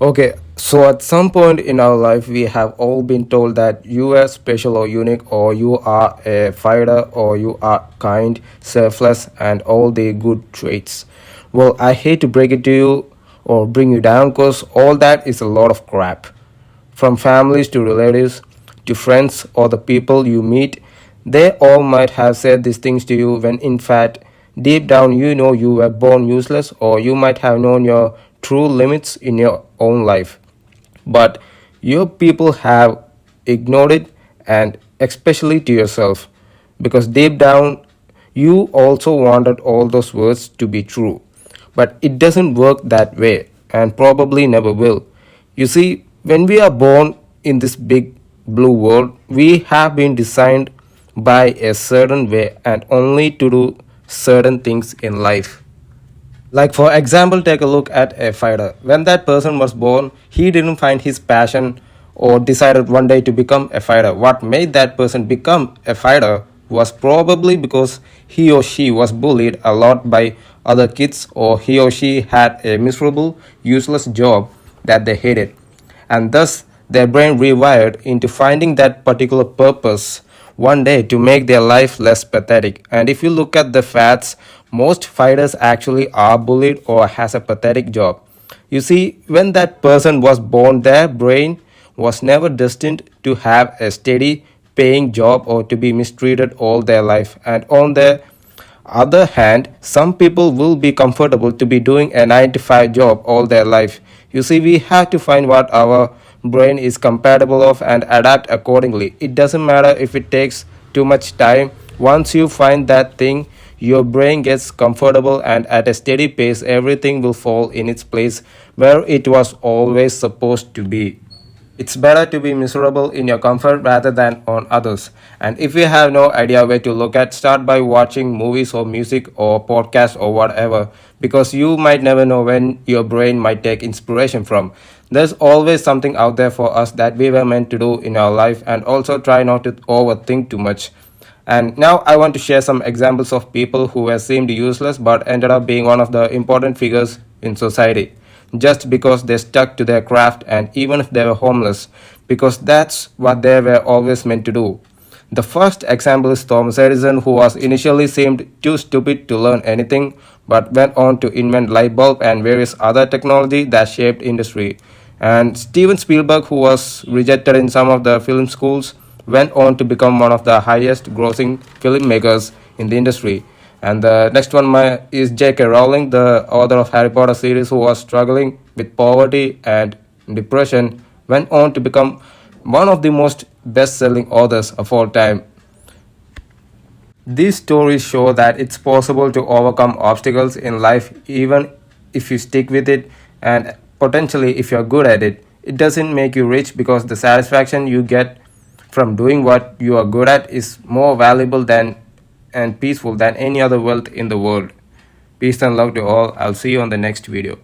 Okay, so at some point in our life, we have all been told that you are special or unique, or you are a fighter, or you are kind, selfless, and all the good traits. Well, I hate to break it to you or bring you down because all that is a lot of crap. From families to relatives to friends or the people you meet, they all might have said these things to you when in fact, deep down, you know you were born useless, or you might have known your true limits in your own life. But your people have ignored it, and especially to yourself, because deep down, you also wanted all those words to be true. But it doesn't work that way, and probably never will. You see, when we are born in this big blue world, we have been designed by a certain way and only to do certain things in life. Like, for example, take a look at a fighter. When that person was born, he didn't find his passion or decided one day to become a fighter. What made that person become a fighter was probably because he or she was bullied a lot by other kids, or he or she had a miserable, useless job that they hated, and thus their brain rewired into finding that particular purpose one day to make their life less pathetic. And if you look at the facts, most fighters actually are bullied or has a pathetic job. You see, when that person was born, their brain was never destined to have a steady paying job or to be mistreated all their life. And on the other hand, some people will be comfortable to be doing a 9 to 5 job all their life. You see, we have to find what our brain is compatible of and adapt accordingly. It doesn't matter if it takes too much time. Once you find that thing, your brain gets comfortable, and at a steady pace everything will fall in its place where it was always supposed to be. It's better to be miserable in your comfort rather than on others. And if you have no idea where to look at, start by watching movies or music or podcasts or whatever, because you might never know when your brain might take inspiration from. There's always something out there for us that we were meant to do in our life, and also try not to overthink too much. And now I want to share some examples of people who were seemed useless but ended up being one of the important figures in society just because they stuck to their craft, and even if they were homeless, because that's what they were always meant to do. The first example is Thomas Edison, who was initially seemed too stupid to learn anything, but went on to invent light bulb and various other technology that shaped industry. And Steven Spielberg, who was rejected in some of the film schools, went on to become one of the highest grossing filmmakers in the industry. And the next one is J.K. Rowling, the author of Harry Potter series, who was struggling with poverty and depression, went on to become one of the most best-selling authors of all time. These stories show that it's possible to overcome obstacles in life even if you stick with it, and potentially if you're good at it. It doesn't make you rich, because the satisfaction you get from doing what you are good at is more valuable than and peaceful than any other wealth in the world. Peace and love to all. I'll see you on the next video.